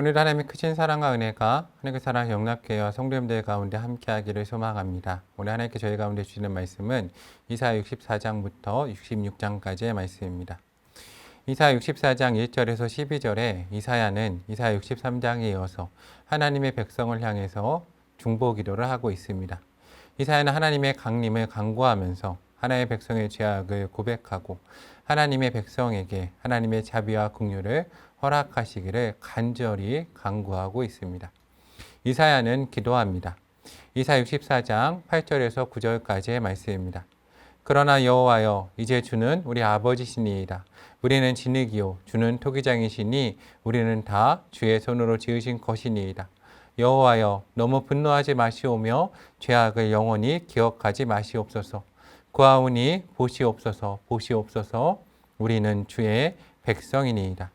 오늘도 하나님의 크신 사랑과 은혜가 하나님의 사랑 영락교회와 성도님들 가운데 함께하기를 소망합니다. 오늘 하나님께 저희 가운데 주시는 말씀은 이사야 64장부터 66장까지의 말씀입니다. 이사야 64장 1절에서 12절에 이사야는 이사야 63장에 이어서 하나님의 백성을 향해서 중보 기도를 하고 있습니다. 이사야는 하나님의 강림을 간구하면서 하나님의 백성의 죄악을 고백하고 하나님의 백성에게 하나님의 자비와 긍휼을 허락하시기를 간절히 간구하고 있습니다. 이사야는 기도합니다. 이사야 64장 8절에서 9절까지의 말씀입니다. 그러나 여호와여, 이제 주는 우리 아버지시니이다. 우리는 진흙이요 주는 토기장이시니 우리는 다 주의 손으로 지으신 것이니이다. 여호와여, 너무 분노하지 마시오며 죄악을 영원히 기억하지 마시옵소서. 구하오니 보시옵소서, 보시옵소서. 우리는 주의 백성이니이다.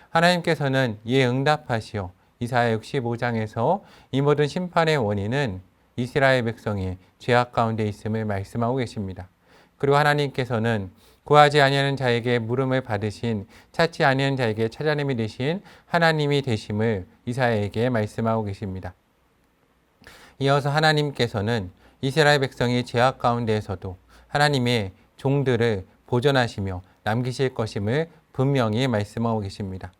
하나님께서는 이에 응답하시어 이사야 65장에서 이 모든 심판의 원인은 이스라엘 백성이 죄악 가운데 있음을 말씀하고 계십니다. 그리고 하나님께서는 구하지 아니하는 자에게 물음을 받으신, 찾지 아니하는 자에게 찾아냄이 되신 하나님이 되심을 이사야에게 말씀하고 계십니다. 이어서 하나님께서는 이스라엘 백성이 죄악 가운데에서도 하나님의 종들을 보존하시며 남기실 것임을 분명히 말씀하고 계십니다.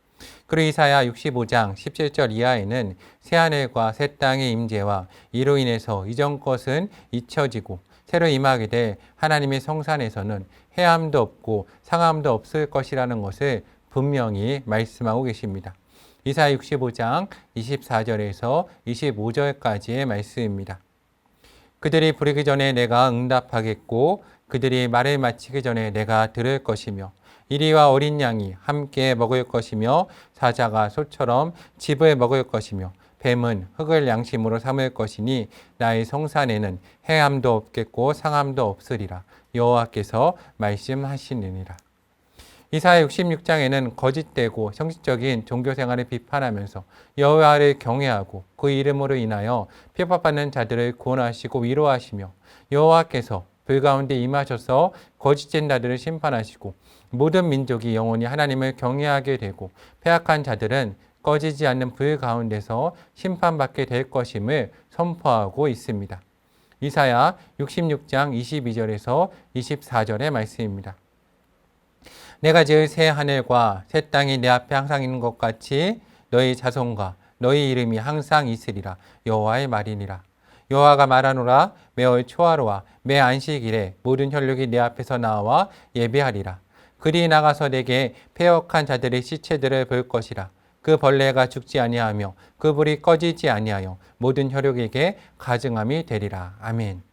그리고 이사야 65장 17절 이하에는 새하늘과 새 땅의 임재와 이로 인해서 이전 것은 잊혀지고 새로 임하게 될 하나님의 성산에서는 해함도 없고 상함도 없을 것이라는 것을 분명히 말씀하고 계십니다. 이사야 65장 24절에서 25절까지의 말씀입니다. 그들이 부르기 전에 내가 응답하겠고 그들이 말을 마치기 전에 내가 들을 것이며 이리와 어린 양이 함께 먹을 것이며 사자가 소처럼 짚을 먹을 것이며 뱀은 흙을 양심으로 삼을 것이니 나의 성산에는 해함도 없겠고 상함도 없으리라. 여호와께서 말씀하시느니라. 이사야 66장에는 거짓되고 형식적인 종교생활을 비판하면서 여호와를 경외하고 그 이름으로 인하여 핍박받는 자들을 구원하시고 위로하시며 여호와께서 불 가운데 임하셔서 거짓된 자들을 심판하시고 모든 민족이 영원히 하나님을 경외하게 되고 패악한 자들은 꺼지지 않는 불 가운데서 심판받게 될 것임을 선포하고 있습니다. 이사야 66장 22절에서 24절의 말씀입니다. 내가 지을 새 하늘과 새 땅이 내 앞에 항상 있는 것 같이 너희 자손과 너희 이름이 항상 있으리라. 여호와의 말이니라. 여호와가 말하노라. 매월 초하루와 매 안식일에 모든 혈육이 내 앞에서 나와 예배하리라. 그리 나가서 내게 패역한 자들의 시체들을 볼 것이라. 그 벌레가 죽지 아니하며 그 불이 꺼지지 아니하여 모든 혈육에게 가증함이 되리라. 아멘.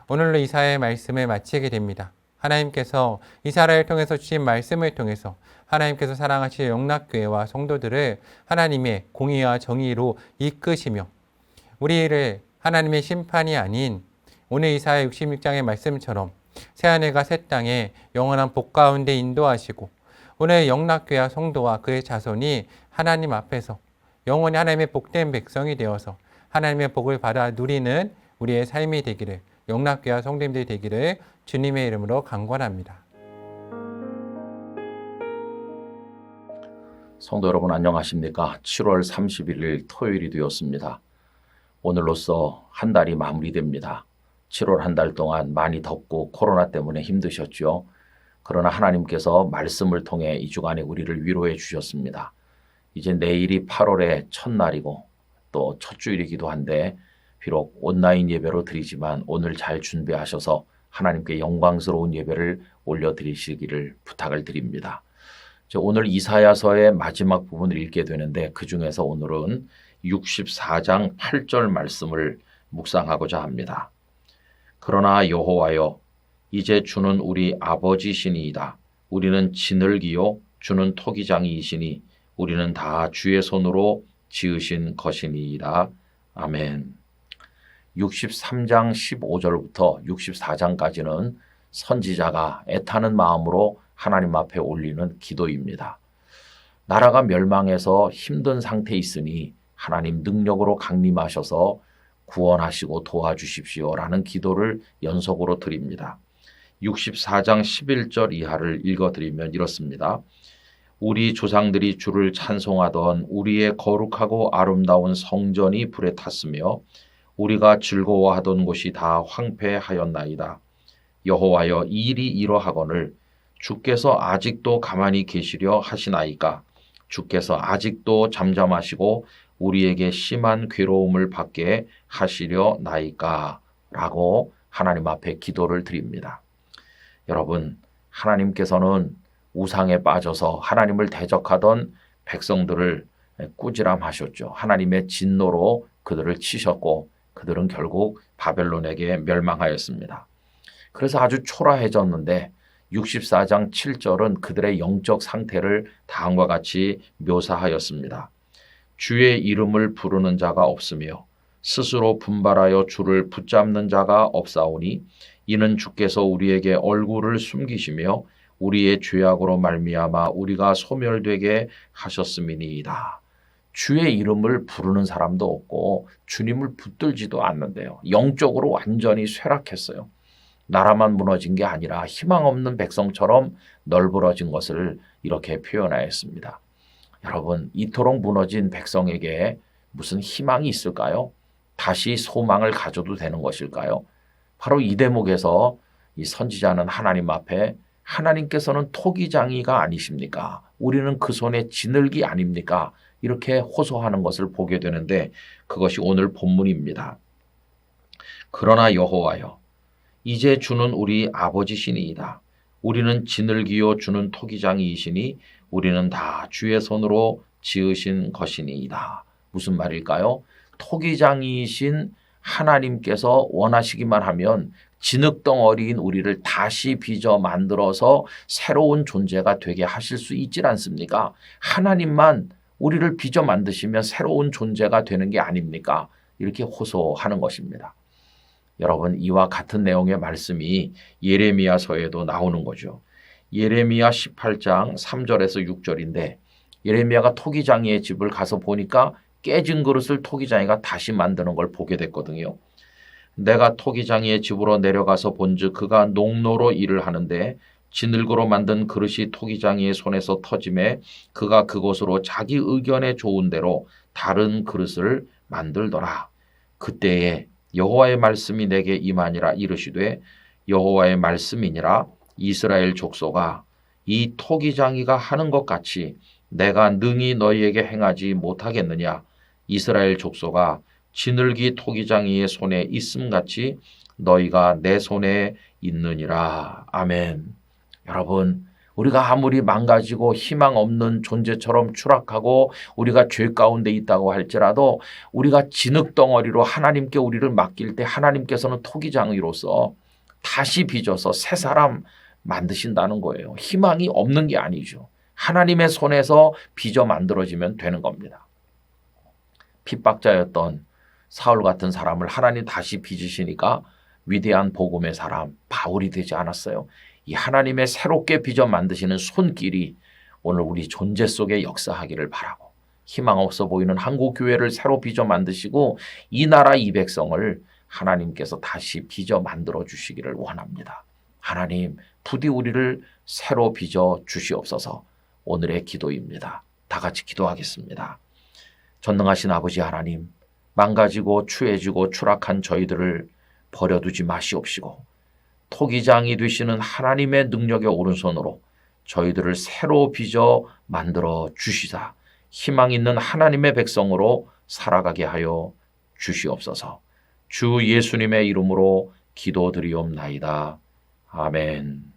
오늘로 이사야의 말씀을 마치게 됩니다. 하나님께서 이사야를 통해서 주신 말씀을 통해서 하나님께서 사랑하실 영락교회와 성도들을 하나님의 공의와 정의로 이끄시며 우리를 하나님의 심판이 아닌 오늘 이사야 66장의 말씀처럼 새하늘과 새 땅에 영원한 복 가운데 인도하시고 오늘 영락교회와 성도와 그의 자손이 하나님 앞에서 영원히 하나님의 복된 백성이 되어서 하나님의 복을 받아 누리는 우리의 삶이 되기를, 영락교회와 성도님들이 되기를 주님의 이름으로 간구합니다. 성도 여러분 안녕하십니까? 7월 31일 토요일이 되었습니다. 오늘로써 한 달이 마무리됩니다. 7월 한 달 동안 많이 덥고 코로나 때문에 힘드셨죠. 그러나 하나님께서 말씀을 통해 이 주간에 우리를 위로해 주셨습니다. 이제 내일이 8월의 첫날이고 또 첫 주일이기도 한데 비록 온라인 예배로 드리지만 오늘 잘 준비하셔서 하나님께 영광스러운 예배를 올려드리시기를 부탁을 드립니다. 오늘 이사야서의 마지막 부분을 읽게 되는데 그 중에서 오늘은 64장 8절 말씀을 묵상하고자 합니다. 그러나 여호와여, 이제 주는 우리 아버지시니이다. 우리는 진흙이요 주는 토기장이시니 우리는 다 주의 손으로 지으신 것이니이다. 아멘. 63장 15절부터 64장까지는 선지자가 애타는 마음으로 하나님 앞에 올리는 기도입니다. 나라가 멸망해서 힘든 상태에 있으니 하나님 능력으로 강림하셔서 구원하시고 도와주십시오라는 기도를 연속으로 드립니다. 64장 11절 이하를 읽어드리면 이렇습니다. 우리 조상들이 주를 찬송하던 우리의 거룩하고 아름다운 성전이 불에 탔으며 우리가 즐거워하던 곳이 다 황폐하였나이다. 여호와여, 이 일이 이러하거늘 주께서 아직도 가만히 계시려 하시나이까? 주께서 아직도 잠잠하시고 우리에게 심한 괴로움을 받게 하시려 나이까? 라고 하나님 앞에 기도를 드립니다. 여러분, 하나님께서는 우상에 빠져서 하나님을 대적하던 백성들을 꾸지람하셨죠. 하나님의 진노로 그들을 치셨고 그들은 결국 바벨론에게 멸망하였습니다. 그래서 아주 초라해졌는데 64장 7절은 그들의 영적 상태를 다음과 같이 묘사하였습니다. 주의 이름을 부르는 자가 없으며 스스로 분발하여 주를 붙잡는 자가 없사오니 이는 주께서 우리에게 얼굴을 숨기시며 우리의 죄악으로 말미암아 우리가 소멸되게 하셨음이니이다. 주의 이름을 부르는 사람도 없고 주님을 붙들지도 않는데요. 영적으로 완전히 쇠락했어요. 나라만 무너진 게 아니라 희망 없는 백성처럼 널브러진 것을 이렇게 표현하였습니다. 여러분, 이토록 무너진 백성에게 무슨 희망이 있을까요? 다시 소망을 가져도 되는 것일까요? 바로 이 대목에서 이 선지자는 하나님 앞에 하나님께서는 토기장이가 아니십니까? 우리는 그 손에 지늘기 아닙니까? 이렇게 호소하는 것을 보게 되는데 그것이 오늘 본문입니다. 그러나 여호와여, 이제 주는 우리 아버지시니이다. 우리는 지늘기요 주는 토기장이이시니 우리는 다 주의 손으로 지으신 것이니이다. 무슨 말일까요? 토기장이신 하나님께서 원하시기만 하면 진흙덩어리인 우리를 다시 빚어 만들어서 새로운 존재가 되게 하실 수 있지 않습니까? 하나님만 우리를 빚어 만드시면 새로운 존재가 되는 게 아닙니까? 이렇게 호소하는 것입니다. 여러분, 이와 같은 내용의 말씀이 예레미야서에도 나오는 거죠. 예레미야 18장 3절에서 6절인데 예레미야가 토기장이의 집을 가서 보니까 깨진 그릇을 토기장이가 다시 만드는 걸 보게 됐거든요. 내가 토기장이의 집으로 내려가서 본즉 그가 농로로 일을 하는데 진흙으로 만든 그릇이 토기장이의 손에서 터짐에 그가 그곳으로 자기 의견에 좋은 대로 다른 그릇을 만들더라. 그때에 여호와의 말씀이 내게 임하니라 이르시되 여호와의 말씀이니라 이스라엘 족속아 이 토기장이가 하는 것 같이 내가 능히 너희에게 행하지 못하겠느냐. 이스라엘 족속아 지늘기 토기장이의 손에 있음같이 너희가 내 손에 있느니라. 아멘. 여러분, 우리가 아무리 망가지고 희망 없는 존재처럼 추락하고 우리가 죄 가운데 있다고 할지라도 우리가 진흙덩어리로 하나님께 우리를 맡길 때 하나님께서는 토기장이로서 다시 빚어서 새 사람 만드신다는 거예요. 희망이 없는 게 아니죠. 하나님의 손에서 빚어 만들어지면 되는 겁니다. 핍박자였던 사울 같은 사람을 하나님 다시 빚으시니까 위대한 복음의 사람 바울이 되지 않았어요. 이 하나님의 새롭게 빚어 만드시는 손길이 오늘 우리 존재 속에 역사하기를 바라고 희망 없어 보이는 한국 교회를 새로 빚어 만드시고 이 나라 이 백성을 하나님께서 다시 빚어 만들어 주시기를 원합니다. 하나님 부디 우리를 새로 빚어 주시옵소서. 오늘의 기도입니다. 다 같이 기도하겠습니다. 전능하신 아버지 하나님, 망가지고 추해지고 추락한 저희들을 버려두지 마시옵시고 토기장이 되시는 하나님의 능력의 오른손으로 저희들을 새로 빚어 만들어 주시사 희망 있는 하나님의 백성으로 살아가게 하여 주시옵소서. 주 예수님의 이름으로 기도드리옵나이다. 아멘.